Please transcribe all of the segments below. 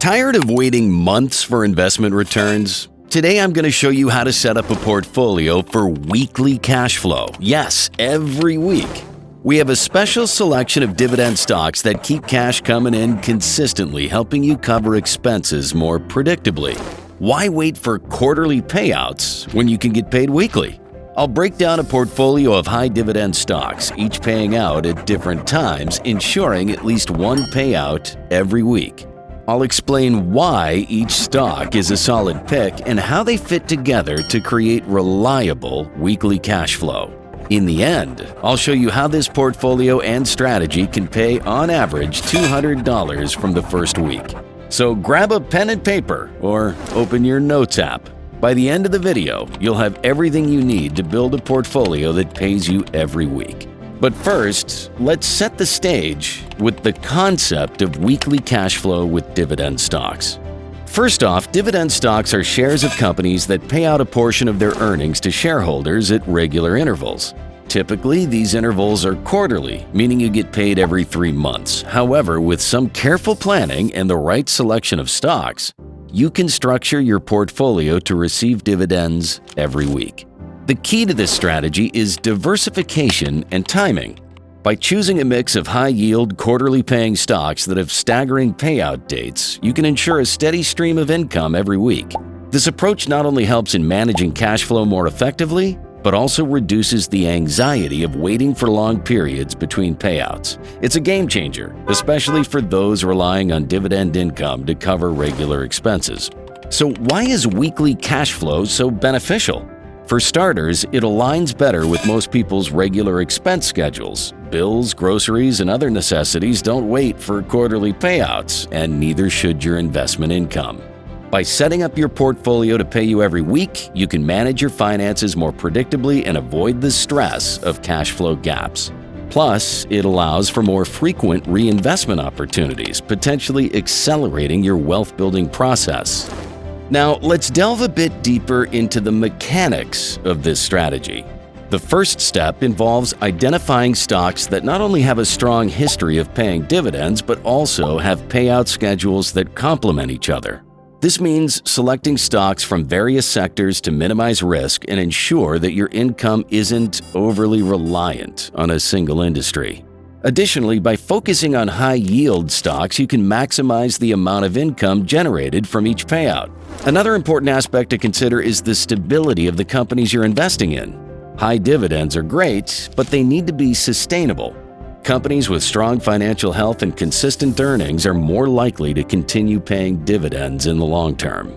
Tired of waiting months for investment returns? Today I'm going to show you how to set up a portfolio for weekly cash flow. Yes, every week. We have a special selection of dividend stocks that keep cash coming in consistently, helping you cover expenses more predictably. Why wait for quarterly payouts when you can get paid weekly? I'll break down a portfolio of high-dividend stocks, each paying out at different times, ensuring at least one payout every week. I'll explain why each stock is a solid pick and how they fit together to create reliable weekly cash flow. In the end, I'll show you how this portfolio and strategy can pay on average $200 from the first week. So grab a pen and paper or open your Notes app. By the end of the video, you'll have everything you need to build a portfolio that pays you every week. But first, let's set the stage with the concept of weekly cash flow with dividend stocks. First off, dividend stocks are shares of companies that pay out a portion of their earnings to shareholders at regular intervals. Typically, these intervals are quarterly, meaning you get paid every 3 months. However, with some careful planning and the right selection of stocks, you can structure your portfolio to receive dividends every week. The key to this strategy is diversification and timing. By choosing a mix of high-yield, quarterly paying stocks that have staggering payout dates, you can ensure a steady stream of income every week. This approach not only helps in managing cash flow more effectively, but also reduces the anxiety of waiting for long periods between payouts. It's a game changer, especially for those relying on dividend income to cover regular expenses. So why is weekly cash flow so beneficial? For starters, it aligns better with most people's regular expense schedules. Bills, groceries, and other necessities don't wait for quarterly payouts, and neither should your investment income. By setting up your portfolio to pay you every week, you can manage your finances more predictably and avoid the stress of cash flow gaps. Plus, it allows for more frequent reinvestment opportunities, potentially accelerating your wealth-building process. Now, let's delve a bit deeper into the mechanics of this strategy. The first step involves identifying stocks that not only have a strong history of paying dividends, but also have payout schedules that complement each other. This means selecting stocks from various sectors to minimize risk and ensure that your income isn't overly reliant on a single industry. Additionally, by focusing on high-yield stocks, you can maximize the amount of income generated from each payout. Another important aspect to consider is the stability of the companies you're investing in. High dividends are great, but they need to be sustainable. Companies with strong financial health and consistent earnings are more likely to continue paying dividends in the long term.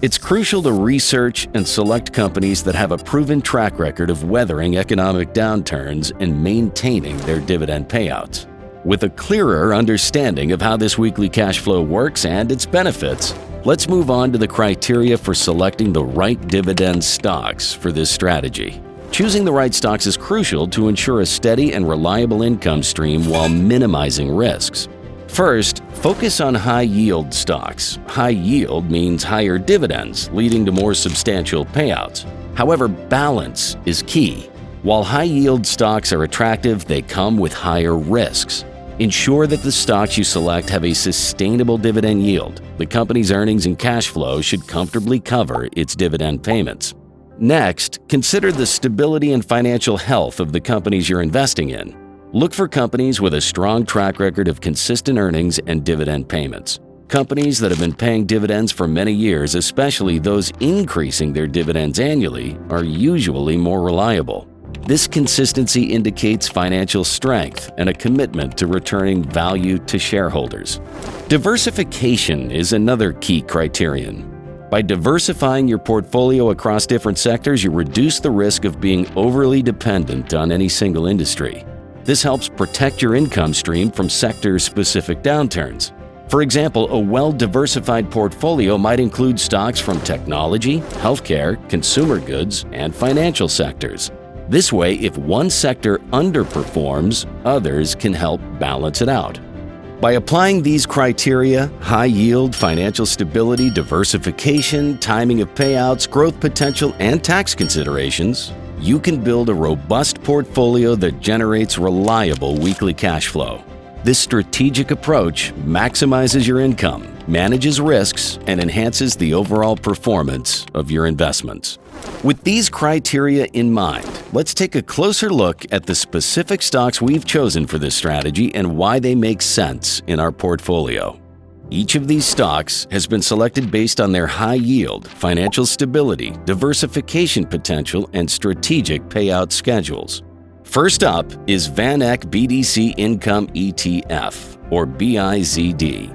It's crucial to research and select companies that have a proven track record of weathering economic downturns and maintaining their dividend payouts. With a clearer understanding of how this weekly cash flow works and its benefits, let's move on to the criteria for selecting the right dividend stocks for this strategy. Choosing the right stocks is crucial to ensure a steady and reliable income stream while minimizing risks. First, focus on high-yield stocks. High yield means higher dividends, leading to more substantial payouts. However, balance is key. While high-yield stocks are attractive, they come with higher risks. Ensure that the stocks you select have a sustainable dividend yield. The company's earnings and cash flow should comfortably cover its dividend payments. Next, consider the stability and financial health of the companies you're investing in. Look for companies with a strong track record of consistent earnings and dividend payments. Companies that have been paying dividends for many years, especially those increasing their dividends annually, are usually more reliable. This consistency indicates financial strength and a commitment to returning value to shareholders. Diversification is another key criterion. By diversifying your portfolio across different sectors, you reduce the risk of being overly dependent on any single industry. This helps protect your income stream from sector-specific downturns. For example, a well-diversified portfolio might include stocks from technology, healthcare, consumer goods, and financial sectors. This way, if one sector underperforms, others can help balance it out. By applying these criteria, high yield, financial stability, diversification, timing of payouts, growth potential, and tax considerations, you can build a robust portfolio that generates reliable weekly cash flow. This strategic approach maximizes your income, manages risks, and enhances the overall performance of your investments. With these criteria in mind, let's take a closer look at the specific stocks we've chosen for this strategy and why they make sense in our portfolio. Each of these stocks has been selected based on their high yield, financial stability, diversification potential, and strategic payout schedules. First up is VanEck BDC Income ETF, or BIZD.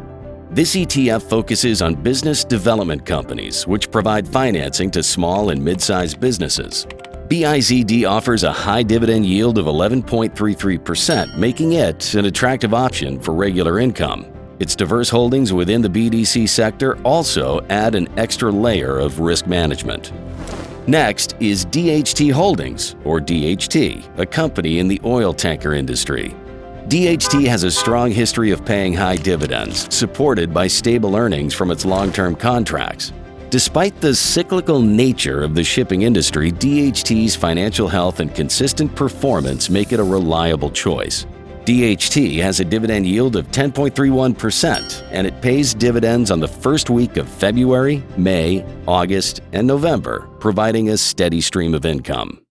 This ETF focuses on business development companies, which provide financing to small and mid-sized businesses. BIZD offers a high dividend yield of 11.33%, making it an attractive option for regular income. Its diverse holdings within the BDC sector also add an extra layer of risk management. Next is DHT Holdings, or DHT, a company in the oil tanker industry. DHT has a strong history of paying high dividends, supported by stable earnings from its long-term contracts. Despite the cyclical nature of the shipping industry, DHT's financial health and consistent performance make it a reliable choice. DHT has a dividend yield of 10.31%, and it pays dividends on the first week of February, May, August, and November, providing a steady stream of income.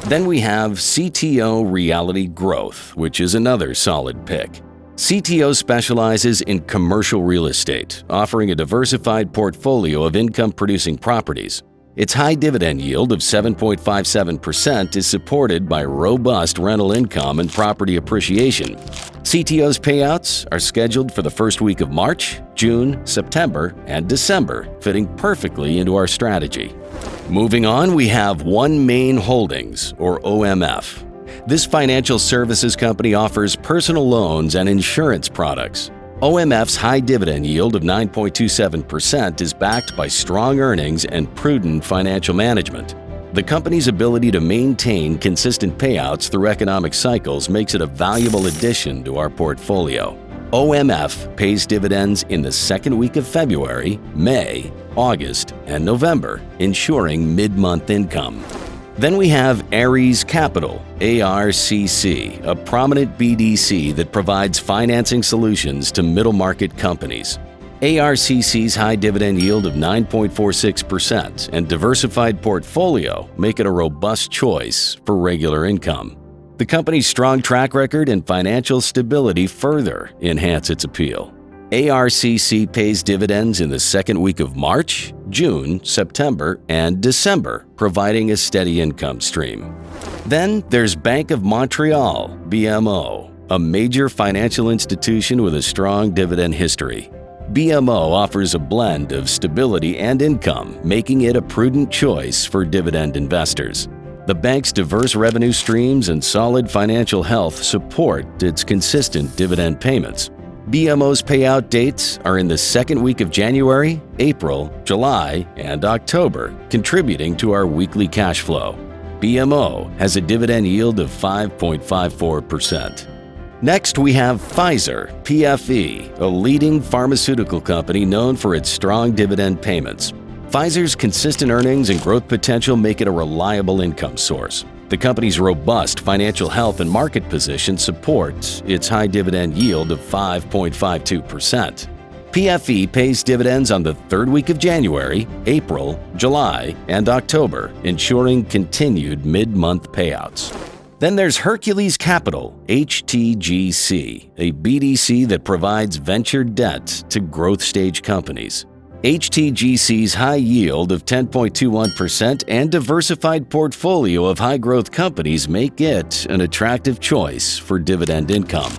Then we have CTO Realty Growth, which is another solid pick. CTO specializes in commercial real estate, offering a diversified portfolio of income-producing properties. Its high dividend yield of 7.57% is supported by robust rental income and property appreciation. CTO's payouts are scheduled for the first week of March, June, September, and December, fitting perfectly into our strategy. Moving on, we have OneMain Holdings, or OMF. This financial services company offers personal loans and insurance products. OMF's high dividend yield of 9.27% is backed by strong earnings and prudent financial management. The company's ability to maintain consistent payouts through economic cycles makes it a valuable addition to our portfolio. OMF pays dividends in the second week of February, May, August, and November, ensuring mid-month income. Then we have Ares Capital, ARCC, a prominent BDC that provides financing solutions to middle-market companies. ARCC's high dividend yield of 9.46% and diversified portfolio make it a robust choice for regular income. The company's strong track record and financial stability further enhance its appeal. ARCC pays dividends in the second week of March, June, September, and December, providing a steady income stream. Then there's Bank of Montreal, BMO, a major financial institution with a strong dividend history. BMO offers a blend of stability and income, making it a prudent choice for dividend investors. The bank's diverse revenue streams and solid financial health support its consistent dividend payments. BMO's payout dates are in the second week of January, April, July, and October, contributing to our weekly cash flow. BMO has a dividend yield of 5.54%. Next, we have Pfizer, PFE, a leading pharmaceutical company known for its strong dividend payments. Pfizer's consistent earnings and growth potential make it a reliable income source. The company's robust financial health and market position supports its high dividend yield of 5.52%. PFE pays dividends on the third week of January, April, July, and October, ensuring continued mid-month payouts. Then there's Hercules Capital, HTGC, a BDC that provides venture debt to growth stage companies. HTGC's high yield of 10.21% and diversified portfolio of high-growth companies make it an attractive choice for dividend income.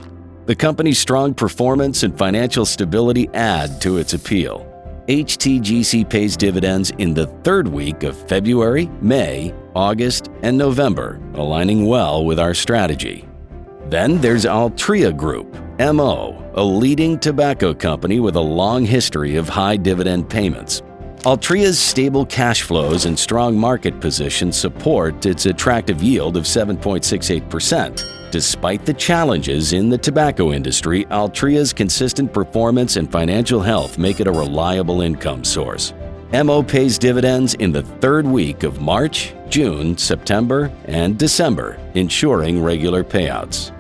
The company's strong performance and financial stability add to its appeal. HTGC pays dividends in the third week of February, May, August, and November, aligning well with our strategy. Then there's Altria Group, MO, a leading tobacco company with a long history of high dividend payments. Altria's stable cash flows and strong market position support its attractive yield of 7.68%. Despite the challenges in the tobacco industry, Altria's consistent performance and financial health make it a reliable income source. MO pays dividends in the third week of March, June, September, and December, ensuring regular payouts.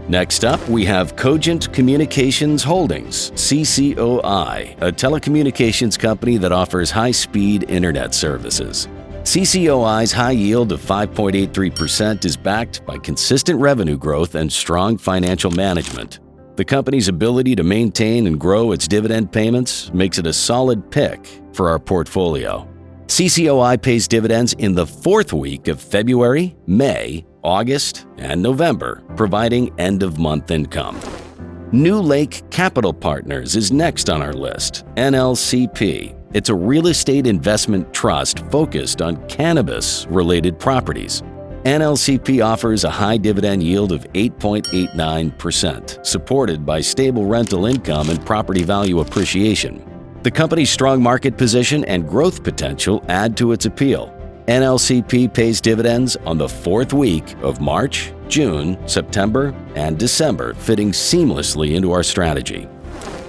Next up, we have Cogent Communications Holdings, CCOI, a telecommunications company that offers high-speed internet services. CCOI's high yield of 5.83% is backed by consistent revenue growth and strong financial management. The company's ability to maintain and grow its dividend payments makes it a solid pick for our portfolio. CCOI pays dividends in the fourth week of February, May, August, and November, providing end-of-month income. New Lake Capital Partners is next on our list, NLCP. It's a real estate investment trust focused on cannabis-related properties. NLCP offers a high dividend yield of 8.89%, supported by stable rental income and property value appreciation. The company's strong market position and growth potential add to its appeal. NLCP pays dividends on the fourth week of March, June, September, and December, fitting seamlessly into our strategy.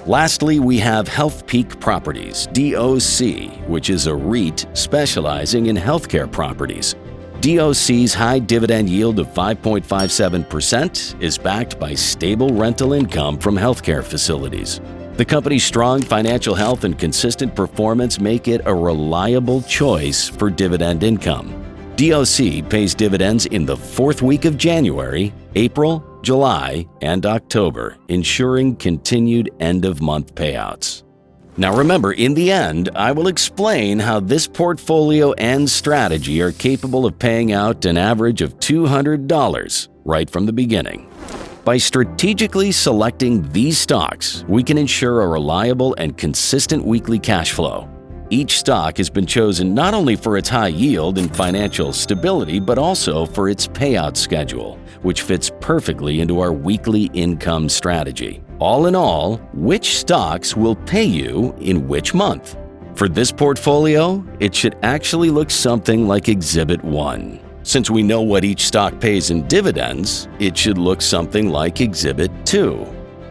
Lastly, we have Health Peak Properties, DOC, which is a REIT specializing in healthcare properties. DOC's high dividend yield of 5.57% is backed by stable rental income from healthcare facilities. The company's strong financial health and consistent performance make it a reliable choice for dividend income. DOC pays dividends in the fourth week of January, April, July, and October, ensuring continued end-of-month payouts. Now remember, in the end, I will explain how this portfolio and strategy are capable of paying out an average of $200 right from the beginning. By strategically selecting these stocks, we can ensure a reliable and consistent weekly cash flow. Each stock has been chosen not only for its high yield and financial stability, but also for its payout schedule, which fits perfectly into our weekly income strategy. All in all, which stocks will pay you in which month? For this portfolio, it should actually look something like Exhibit 1. Since we know what each stock pays in dividends, it should look something like Exhibit 2.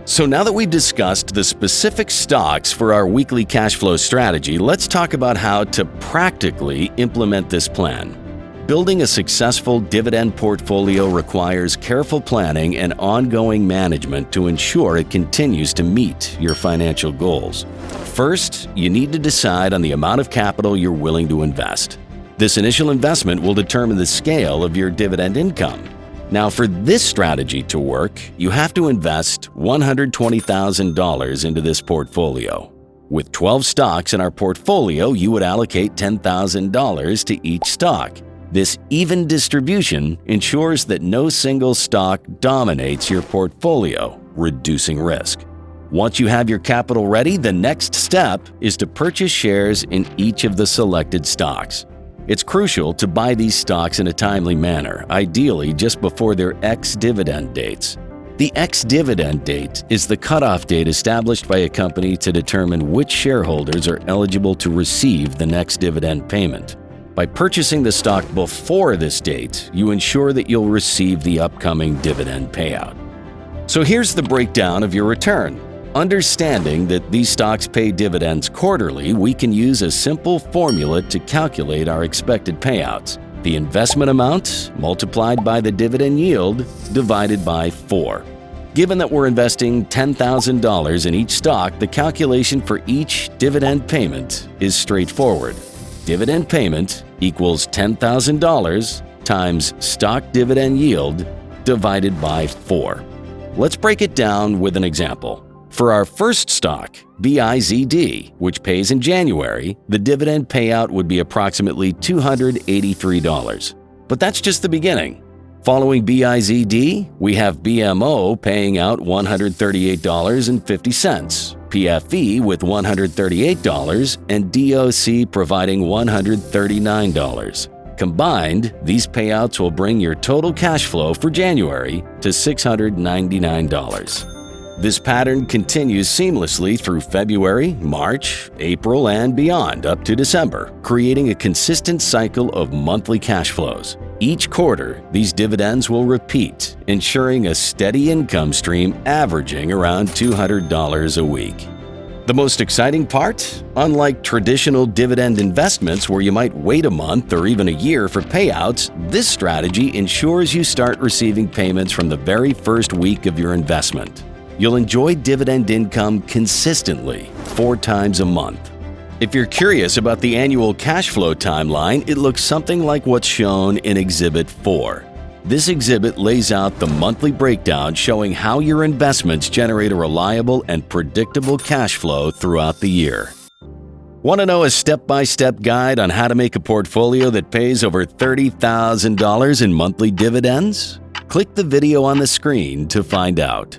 So now that we've discussed the specific stocks for our weekly cash flow strategy, let's talk about how to practically implement this plan. Building a successful dividend portfolio requires careful planning and ongoing management to ensure it continues to meet your financial goals. First, you need to decide on the amount of capital you're willing to invest. This initial investment will determine the scale of your dividend income. Now, for this strategy to work, you have to invest $120,000 into this portfolio. With 12 stocks in our portfolio, you would allocate $10,000 to each stock. This even distribution ensures that no single stock dominates your portfolio, reducing risk. Once you have your capital ready, the next step is to purchase shares in each of the selected stocks. It's crucial to buy these stocks in a timely manner, ideally just before their ex-dividend dates. The ex-dividend date is the cutoff date established by a company to determine which shareholders are eligible to receive the next dividend payment. By purchasing the stock before this date, you ensure that you'll receive the upcoming dividend payout. So here's the breakdown of your return. Understanding that these stocks pay dividends quarterly, we can use a simple formula to calculate our expected payouts. The investment amount multiplied by the dividend yield divided by 4. Given that we're investing $10,000 in each stock, the calculation for each dividend payment is straightforward. Dividend payment equals $10,000 times stock dividend yield divided by 4. Let's break it down with an example. For our first stock, BIZD, which pays in January, the dividend payout would be approximately $283. But that's just the beginning. Following BIZD, we have BMO paying out $138.50, PFE with $138, and DOC providing $139. Combined, these payouts will bring your total cash flow for January to $699. This pattern continues seamlessly through February, March, April, and beyond up to December, creating a consistent cycle of monthly cash flows. Each quarter, these dividends will repeat, ensuring a steady income stream averaging around $200 a week. The most exciting part? Unlike traditional dividend investments where you might wait a month or even a year for payouts, this strategy ensures you start receiving payments from the very first week of your investment. You'll enjoy dividend income consistently, 4 times a month. If you're curious about the annual cash flow timeline, it looks something like what's shown in Exhibit 4. This exhibit lays out the monthly breakdown showing how your investments generate a reliable and predictable cash flow throughout the year. Want to know a step-by-step guide on how to make a portfolio that pays over $30,000 in monthly dividends? Click the video on the screen to find out.